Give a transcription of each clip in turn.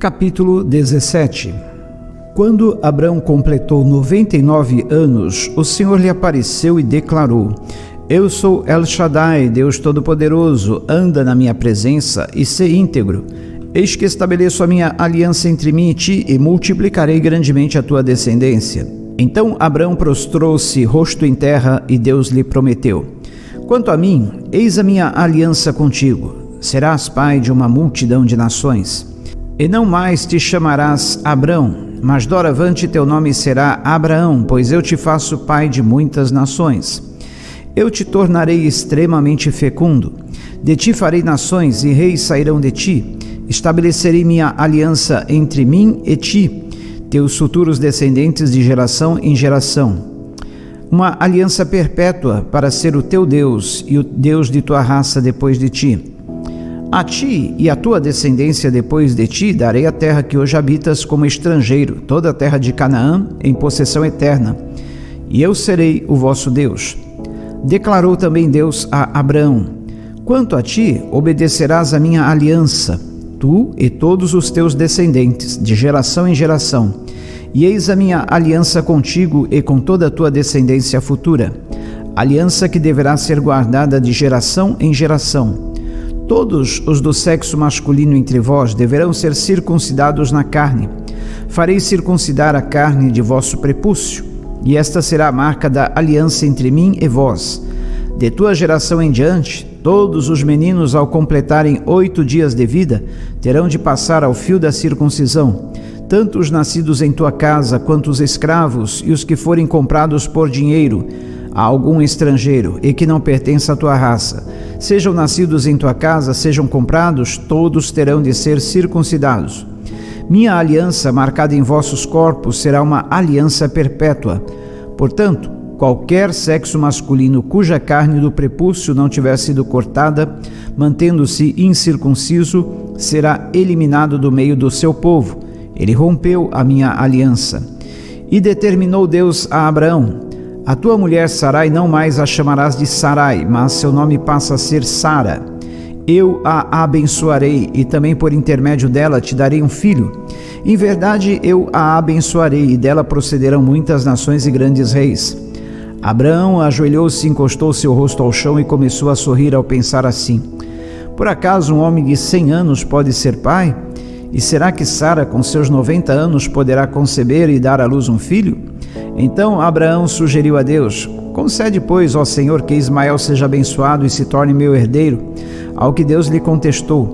Capítulo 17. Quando Abrão completou 99 anos, o Senhor lhe apareceu e declarou: Eu sou El Shaddai, Deus Todo-Poderoso, anda na minha presença e sê íntegro. Eis que estabeleço a minha aliança entre mim e ti e multiplicarei grandemente a tua descendência. Então Abrão prostrou-se rosto em terra e Deus lhe prometeu: Quanto a mim, eis a minha aliança contigo. Serás pai de uma multidão de nações. E não mais te chamarás Abrão, mas doravante teu nome será Abraão, pois eu te faço pai de muitas nações. Eu te tornarei extremamente fecundo. De ti farei nações e reis sairão de ti. Estabelecerei minha aliança entre mim e ti, teus futuros descendentes de geração em geração. Uma aliança perpétua para ser o teu Deus e o Deus de tua raça depois de ti. A ti e à tua descendência depois de ti darei a terra que hoje habitas como estrangeiro, toda a terra de Canaã, em possessão eterna, e eu serei o vosso Deus. Declarou também Deus a Abraão: Quanto a ti, obedecerás a minha aliança, tu e todos os teus descendentes, de geração em geração, e eis a minha aliança contigo e com toda a tua descendência futura, aliança que deverá ser guardada de geração em geração. Todos os do sexo masculino entre vós deverão ser circuncidados na carne. Farei circuncidar a carne de vosso prepúcio, e esta será a marca da aliança entre mim e vós. De tua geração em diante, todos os meninos, ao completarem 8 dias de vida, terão de passar ao fio da circuncisão, tanto os nascidos em tua casa, quanto os escravos e os que forem comprados por dinheiro a algum estrangeiro e que não pertença à tua raça. Sejam nascidos em tua casa, sejam comprados, todos terão de ser circuncidados. Minha aliança marcada em vossos corpos será uma aliança perpétua. Portanto, qualquer sexo masculino cuja carne do prepúcio não tiver sido cortada, mantendo-se incircunciso, será eliminado do meio do seu povo. Ele rompeu a minha aliança. E determinou Deus a Abraão: A tua mulher Sarai não mais a chamarás de Sarai, mas seu nome passa a ser Sara. Eu a abençoarei e também por intermédio dela te darei um filho. Em verdade eu a abençoarei e dela procederão muitas nações e grandes reis. Abraão ajoelhou-se, encostou seu rosto ao chão e começou a sorrir ao pensar assim: Por acaso um homem de 100 anos pode ser pai? E será que Sara com seus 90 anos poderá conceber e dar à luz um filho? Então Abraão sugeriu a Deus: Concede, pois, ó Senhor, que Ismael seja abençoado e se torne meu herdeiro. Ao que Deus lhe contestou: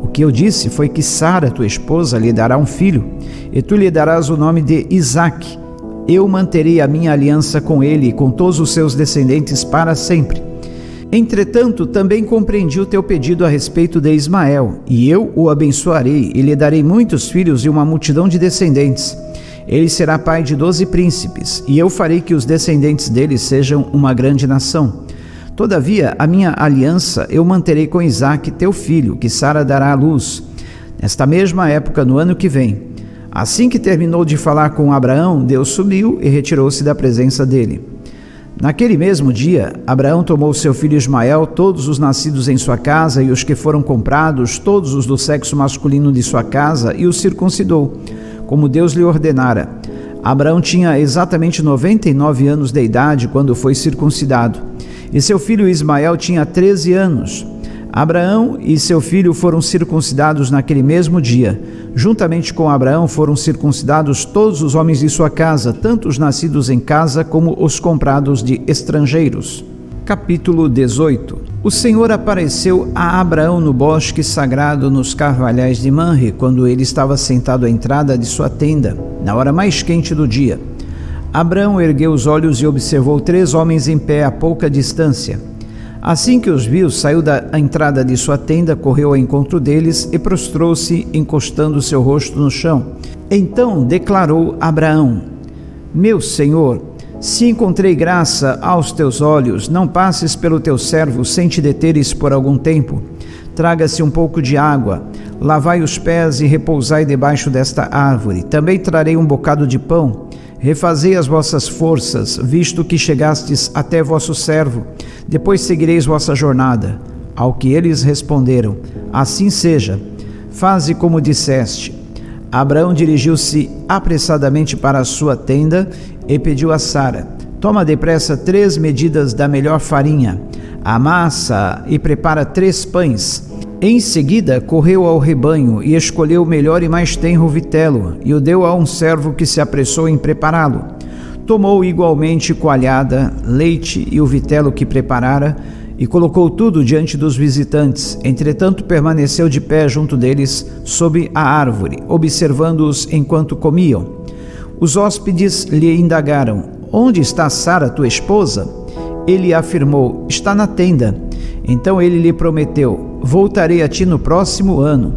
O que eu disse foi que Sara, tua esposa, lhe dará um filho, e tu lhe darás o nome de Isaque. Eu manterei a minha aliança com ele e com todos os seus descendentes para sempre. Entretanto, também compreendi o teu pedido a respeito de Ismael, e eu o abençoarei e lhe darei muitos filhos e uma multidão de descendentes. Ele será pai de 12 príncipes, e eu farei que os descendentes dele sejam uma grande nação. Todavia, a minha aliança eu manterei com Isaque, teu filho, que Sara dará à luz, nesta mesma época, no ano que vem. Assim que terminou de falar com Abraão, Deus subiu e retirou-se da presença dele. Naquele mesmo dia, Abraão tomou seu filho Ismael, todos os nascidos em sua casa e os que foram comprados, todos os do sexo masculino de sua casa, e os circuncidou, como Deus lhe ordenara. Abraão tinha exatamente 99 anos de idade quando foi circuncidado, e seu filho Ismael tinha 13 anos. Abraão e seu filho foram circuncidados naquele mesmo dia. Juntamente com Abraão foram circuncidados todos os homens de sua casa, tanto os nascidos em casa como os comprados de estrangeiros. Capítulo 18. O Senhor apareceu a Abraão no bosque sagrado nos carvalhais de Manre, quando ele estava sentado à entrada de sua tenda, na hora mais quente do dia. Abraão ergueu os olhos e observou 3 homens em pé a pouca distância. Assim que os viu, saiu da entrada de sua tenda, correu ao encontro deles e prostrou-se, encostando seu rosto no chão. Então declarou Abraão: Meu Senhor, se encontrei graça aos teus olhos, não passes pelo teu servo sem te deteres por algum tempo. Traga-se um pouco de água, lavai os pés e repousai debaixo desta árvore. Também trarei um bocado de pão. Refazei as vossas forças, visto que chegastes até vosso servo. Depois seguireis vossa jornada. Ao que eles responderam: Assim seja. Faze como disseste. Abraão dirigiu-se apressadamente para a sua tenda e pediu a Sara: toma depressa 3 medidas da melhor farinha, amassa e prepara 3 pães. Em seguida correu ao rebanho e escolheu o melhor e mais tenro vitelo e o deu a um servo que se apressou em prepará-lo. Tomou igualmente coalhada, leite e o vitelo que preparara e colocou tudo diante dos visitantes. Entretanto permaneceu de pé junto deles sob a árvore, observando-os enquanto comiam. Os hóspedes lhe indagaram: onde está Sara, tua esposa? Ele afirmou: está na tenda. Então ele lhe prometeu: voltarei a ti no próximo ano.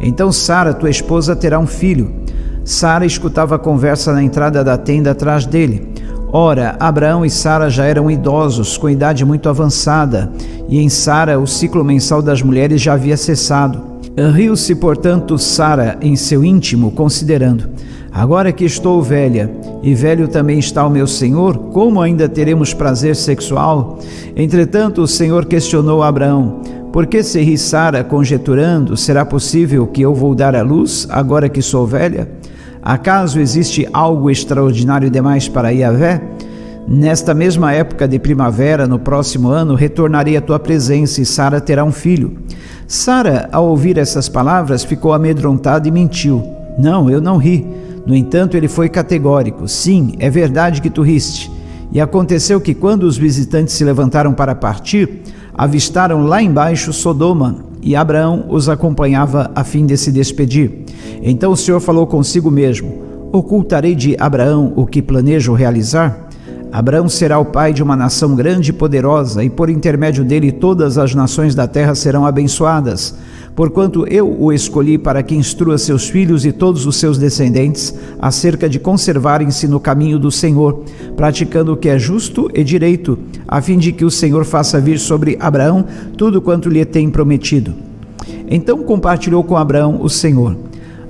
Então Sara, tua esposa, terá um filho. Sara escutava a conversa na entrada da tenda atrás dele. Ora, Abraão e Sara já eram idosos, com idade muito avançada, e em Sara o ciclo mensal das mulheres já havia cessado. Riu-se, portanto, Sara em seu íntimo, considerando: agora que estou velha, e velho também está o meu senhor, como ainda teremos prazer sexual? Entretanto, o Senhor questionou Abraão: por que se ri Sara, conjeturando: será possível que eu vou dar à luz, agora que sou velha? Acaso existe algo extraordinário demais para Yahvé? Nesta mesma época de primavera, no próximo ano, retornarei à tua presença e Sara terá um filho. Sara, ao ouvir essas palavras, ficou amedrontada e mentiu: não, eu não ri. No entanto, ele foi categórico: sim, é verdade que tu riste. E aconteceu que, quando os visitantes se levantaram para partir, avistaram lá embaixo Sodoma, e Abraão os acompanhava a fim de se despedir. Então o Senhor falou consigo mesmo: ocultarei de Abraão o que planejo realizar? Abraão será o pai de uma nação grande e poderosa, e por intermédio dele todas as nações da terra serão abençoadas, porquanto eu o escolhi para que instrua seus filhos e todos os seus descendentes acerca de conservarem-se no caminho do Senhor, praticando o que é justo e direito, a fim de que o Senhor faça vir sobre Abraão tudo quanto lhe tem prometido. Então compartilhou com Abraão o Senhor: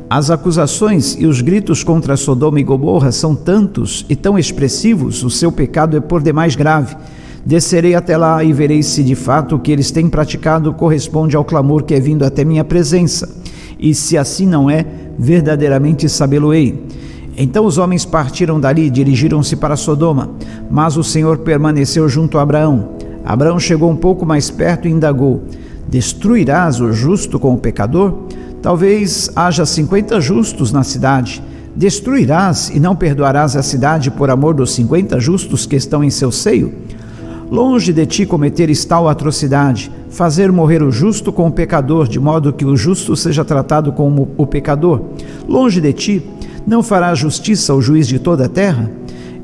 as acusações e os gritos contra Sodoma e Gomorra são tantos e tão expressivos, o seu pecado é por demais grave. Descerei até lá e verei se de fato o que eles têm praticado corresponde ao clamor que é vindo até minha presença. E se assim não é, verdadeiramente sabê-lo-ei. Então os homens partiram dali e dirigiram-se para Sodoma, mas o Senhor permaneceu junto a Abraão. Abraão chegou um pouco mais perto e indagou: destruirás o justo com o pecador? Talvez haja 50 justos na cidade. Destruirás e não perdoarás a cidade por amor dos 50 justos que estão em seu seio? Longe de ti cometeres tal atrocidade, fazer morrer o justo com o pecador, de modo que o justo seja tratado como o pecador. Longe de ti, não fará justiça ao juiz de toda a terra?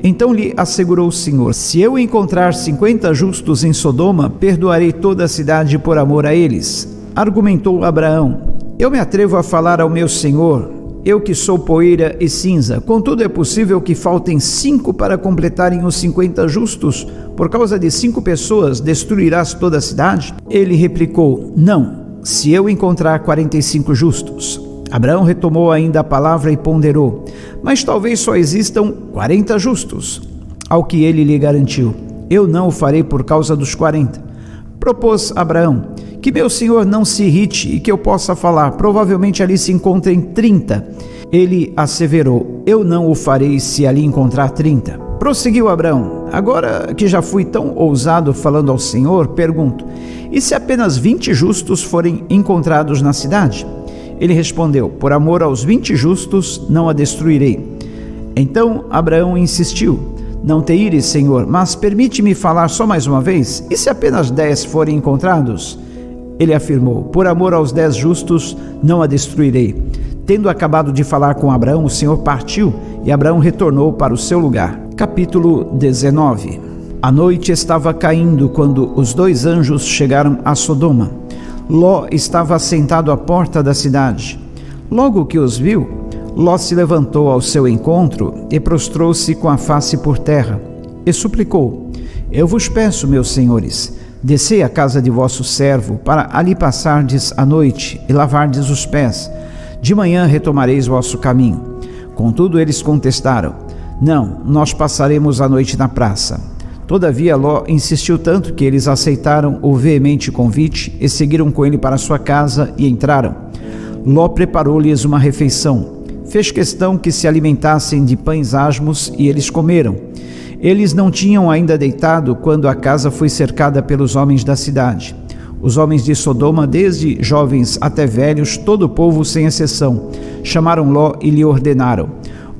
Então lhe assegurou o Senhor: se eu encontrar 50 justos em Sodoma, perdoarei toda a cidade por amor a eles. Argumentou Abraão: eu me atrevo a falar ao meu Senhor, eu que sou poeira e cinza. Contudo, é possível que faltem 5 para completarem os 50 justos? Por causa de 5 pessoas, destruirás toda a cidade? Ele replicou: não, se eu encontrar 45 justos. Abraão retomou ainda a palavra e ponderou: mas talvez só existam 40 justos. Ao que ele lhe garantiu: eu não o farei por causa dos 40. Propôs Abraão: que meu senhor não se irrite e que eu possa falar. Provavelmente ali se encontrem 30. Ele asseverou: eu não o farei se ali encontrar 30. Prosseguiu Abraão: agora que já fui tão ousado falando ao Senhor, pergunto: e se apenas 20 justos forem encontrados na cidade? Ele respondeu: por amor aos 20 justos não a destruirei. Então Abraão insistiu: não te ires, Senhor, mas permite-me falar só mais uma vez. E se apenas 10 forem encontrados? Ele afirmou: por amor aos 10 justos não a destruirei. Tendo acabado de falar com Abraão, o Senhor partiu e Abraão retornou para o seu lugar. Capítulo 19. A noite estava caindo quando os 2 anjos chegaram a Sodoma. Ló estava assentado à porta da cidade. Logo que os viu, Ló se levantou ao seu encontro e prostrou-se com a face por terra e suplicou: eu vos peço, meus senhores, descei à casa de vosso servo, para ali passardes a noite e lavardes os pés. De manhã retomareis vosso caminho. Contudo, eles contestaram: não, nós passaremos a noite na praça. Todavia, Ló insistiu tanto que eles aceitaram o veemente convite e seguiram com ele para sua casa e entraram. Ló preparou-lhes uma refeição. Fez questão que se alimentassem de pães asmos e eles comeram. Eles não tinham ainda deitado quando a casa foi cercada pelos homens da cidade. Os homens de Sodoma, desde jovens até velhos, todo o povo sem exceção, chamaram Ló e lhe ordenaram: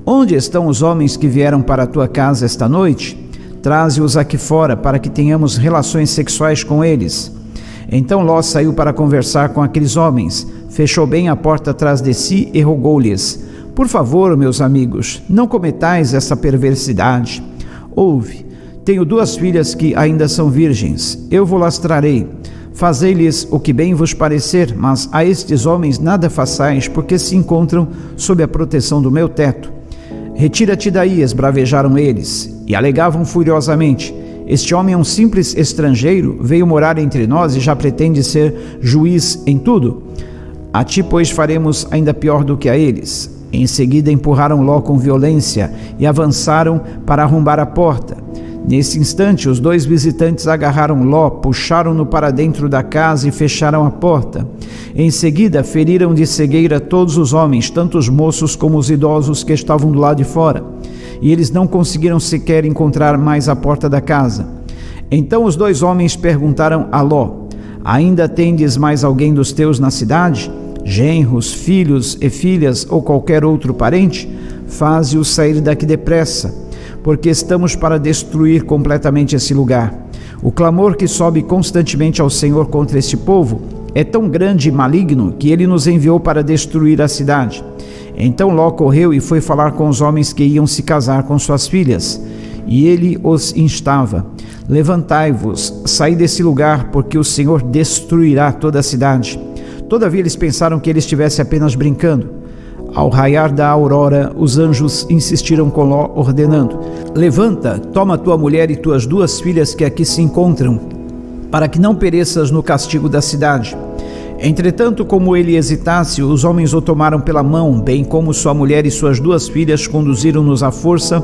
onde estão os homens que vieram para a tua casa esta noite? Traze-os aqui fora para que tenhamos relações sexuais com eles. Então Ló saiu para conversar com aqueles homens, fechou bem a porta atrás de si e rogou-lhes: por favor, meus amigos, não cometais essa perversidade. Ouve, tenho 2 filhas que ainda são virgens, eu vou-las trarei. Fazei-lhes o que bem vos parecer, mas a estes homens nada façais, porque se encontram sob a proteção do meu teto. Retira-te daí, esbravejaram eles, e alegavam furiosamente: este homem é um simples estrangeiro, veio morar entre nós e já pretende ser juiz em tudo. A ti, pois, faremos ainda pior do que a eles. Em seguida empurraram Ló com violência e avançaram para arrombar a porta. Nesse instante, os 2 visitantes agarraram Ló, puxaram-no para dentro da casa e fecharam a porta. Em seguida, feriram de cegueira todos os homens, tanto os moços como os idosos que estavam do lado de fora. E eles não conseguiram sequer encontrar mais a porta da casa. Então os 2 homens perguntaram a Ló: ainda tendes mais alguém dos teus na cidade? Genros, filhos e filhas ou qualquer outro parente? Faze-os sair daqui depressa, porque estamos para destruir completamente esse lugar. O clamor que sobe constantemente ao Senhor contra este povo é tão grande e maligno que ele nos enviou para destruir a cidade. Então Ló correu e foi falar com os homens que iam se casar com suas filhas. E ele os instava: levantai-vos, saí desse lugar, porque o Senhor destruirá toda a cidade. Todavia eles pensaram que ele estivesse apenas brincando. Ao raiar da aurora, os anjos insistiram com Ló, ordenando: levanta, toma tua mulher e tuas 2 filhas que aqui se encontram, para que não pereças no castigo da cidade. Entretanto, como ele hesitasse, os homens o tomaram pela mão, bem como sua mulher e suas 2 filhas, conduziram-nos à força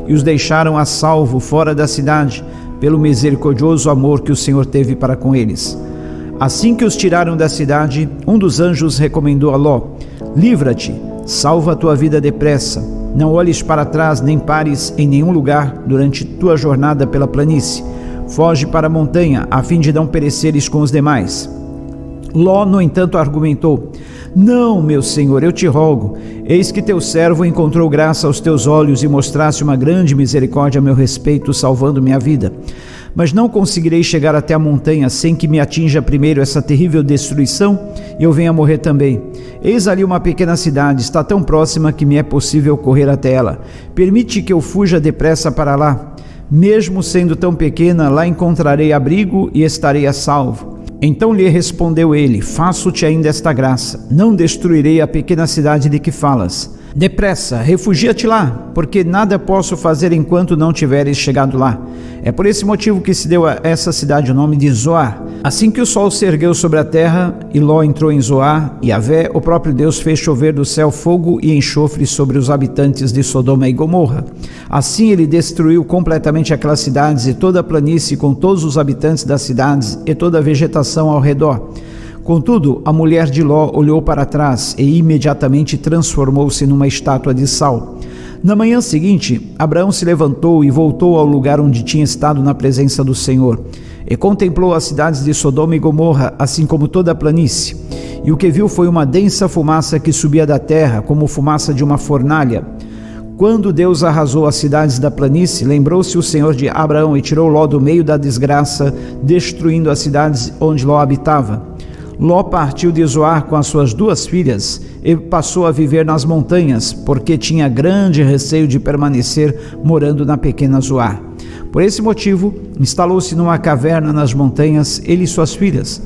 e os deixaram a salvo fora da cidade, pelo misericordioso amor que o Senhor teve para com eles. Assim que os tiraram da cidade, um dos anjos recomendou a Ló: livra-te, salva a tua vida depressa, não olhes para trás nem pares em nenhum lugar durante tua jornada pela planície. Foge para a montanha, a fim de não pereceres com os demais. Ló, no entanto, argumentou: não, meu senhor, eu te rogo, eis que teu servo encontrou graça aos teus olhos e mostraste uma grande misericórdia a meu respeito, salvando minha vida. Mas não conseguirei chegar até a montanha sem que me atinja primeiro essa terrível destruição e eu venha morrer também. Eis ali uma pequena cidade, está tão próxima que me é possível correr até ela. Permite que eu fuja depressa para lá. Mesmo sendo tão pequena, lá encontrarei abrigo e estarei a salvo. Então lhe respondeu ele: faço-te ainda esta graça, não destruirei a pequena cidade de que falas. Depressa, refugia-te lá, porque nada posso fazer enquanto não tiveres chegado lá. É por esse motivo que se deu a essa cidade o nome de Zoar. Assim que o sol se ergueu sobre a terra e Ló entrou em Zoar, Yahvé, o próprio Deus, fez chover do céu fogo e enxofre sobre os habitantes de Sodoma e Gomorra. Assim ele destruiu completamente aquelas cidades e toda a planície com todos os habitantes das cidades e toda a vegetação ao redor. Contudo, a mulher de Ló olhou para trás e imediatamente transformou-se numa estátua de sal. Na manhã seguinte, Abraão se levantou e voltou ao lugar onde tinha estado na presença do Senhor, e contemplou as cidades de Sodoma e Gomorra, assim como toda a planície. E o que viu foi uma densa fumaça que subia da terra, como fumaça de uma fornalha. Quando Deus arrasou as cidades da planície, lembrou-se o Senhor de Abraão e tirou Ló do meio da desgraça, destruindo as cidades onde Ló habitava. Ló partiu de Zoar com as suas 2 filhas e passou a viver nas montanhas, porque tinha grande receio de permanecer morando na pequena Zoar. Por esse motivo, instalou-se numa caverna nas montanhas, ele e suas filhas.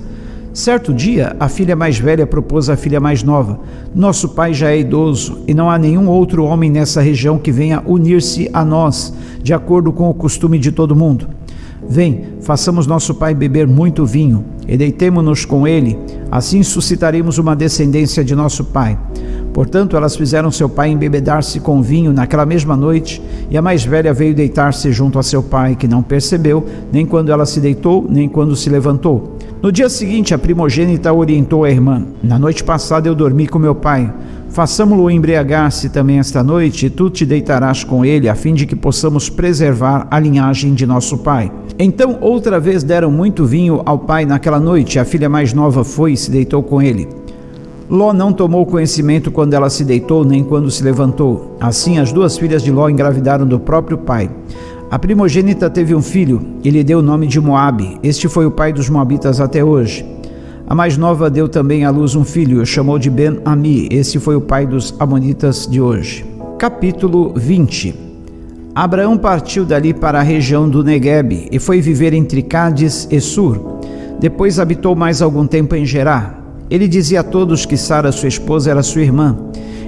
Certo dia, a filha mais velha propôs à filha mais nova: nosso pai já é idoso e não há nenhum outro homem nessa região que venha unir-se a nós, de acordo com o costume de todo mundo. Vem, façamos nosso pai beber muito vinho e deitemo-nos com ele, assim suscitaremos uma descendência de nosso pai. Portanto, elas fizeram seu pai embebedar-se com vinho naquela mesma noite, e a mais velha veio deitar-se junto a seu pai, que não percebeu, nem quando ela se deitou, nem quando se levantou. No dia seguinte, a primogênita orientou a irmã: na noite passada eu dormi com meu pai, Façamo-lo embriagar-se também esta noite, e tu te deitarás com ele, a fim de que possamos preservar a linhagem de nosso pai. Então outra vez deram muito vinho ao pai naquela noite, a filha mais nova foi e se deitou com ele. Ló não tomou conhecimento quando ela se deitou, nem quando se levantou. Assim as duas filhas de Ló engravidaram do próprio pai. A primogênita teve um filho, e lhe deu o nome de Moabe. Este foi o pai dos moabitas até hoje. A mais nova deu também à luz um filho, chamou de Ben-Ami. Esse foi o pai dos amonitas de hoje. Capítulo 20. Abraão partiu dali para a região do Neguebe e foi viver entre Cádiz e Sur. Depois habitou mais algum tempo em Gerar. Ele dizia a todos que Sara, sua esposa, era sua irmã.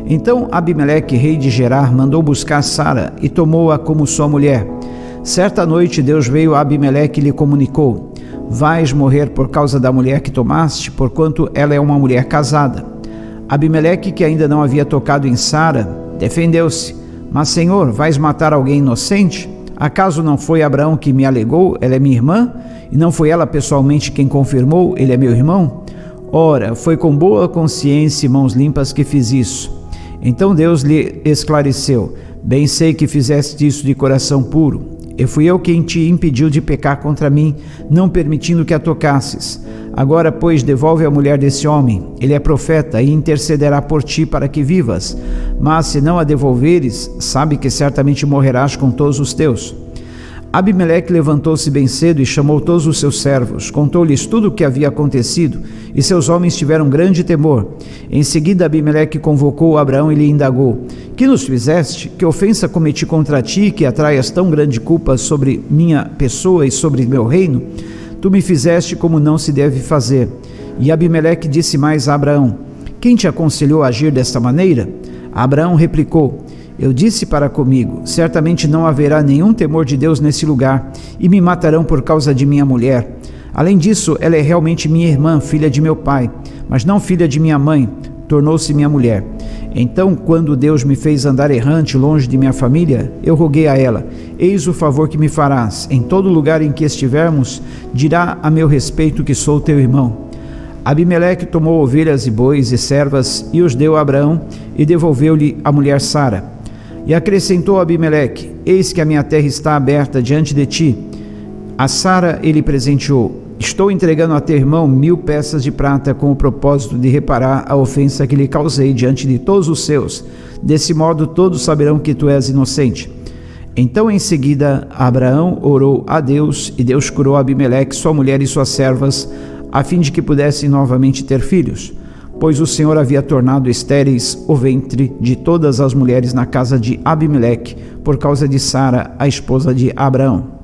Então Abimeleque, rei de Gerar, mandou buscar Sara e tomou-a como sua mulher. Certa noite Deus veio a Abimeleque e lhe comunicou: vais morrer por causa da mulher que tomaste, porquanto ela é uma mulher casada. Abimeleque, que ainda não havia tocado em Sara, defendeu-se: mas Senhor, vais matar alguém inocente? Acaso não foi Abraão que me alegou, ela é minha irmã? E não foi ela pessoalmente quem confirmou, ele é meu irmão? Ora, foi com boa consciência e mãos limpas que fiz isso. Então Deus lhe esclareceu: bem sei que fizeste isso de coração puro. E fui eu quem te impediu de pecar contra mim, não permitindo que a tocasses. Agora, pois, devolve a mulher desse homem. Ele é profeta e intercederá por ti para que vivas. Mas se não a devolveres, sabe que certamente morrerás com todos os teus. Abimeleque levantou-se bem cedo e chamou todos os seus servos, contou-lhes tudo o que havia acontecido, e seus homens tiveram grande temor. Em seguida Abimeleque convocou Abraão e lhe indagou: que nos fizeste? Que ofensa cometi contra ti, que atraias tão grande culpa sobre minha pessoa e sobre meu reino? Tu me fizeste como não se deve fazer. E Abimeleque disse mais a Abraão: quem te aconselhou a agir desta maneira? Abraão replicou: eu disse para comigo: certamente não haverá nenhum temor de Deus nesse lugar, e me matarão por causa de minha mulher. Além disso, ela é realmente minha irmã, filha de meu pai, mas não filha de minha mãe, tornou-se minha mulher. Então, quando Deus me fez andar errante longe de minha família, eu roguei a ela: eis o favor que me farás, em todo lugar em que estivermos, dirá a meu respeito que sou teu irmão. Abimeleque tomou ovelhas e bois e servas e os deu a Abraão, e devolveu-lhe a mulher Sara. E acrescentou Abimeleque: eis que a minha terra está aberta diante de ti. A Sara ele presenteou: estou entregando a teu irmão 1000 peças de prata com o propósito de reparar a ofensa que lhe causei diante de todos os seus. Desse modo todos saberão que tu és inocente. Então em seguida Abraão orou a Deus, e Deus curou Abimeleque, sua mulher e suas servas, a fim de que pudessem novamente ter filhos, pois o Senhor havia tornado estéreis o ventre de todas as mulheres na casa de Abimeleque, por causa de Sara, a esposa de Abraão.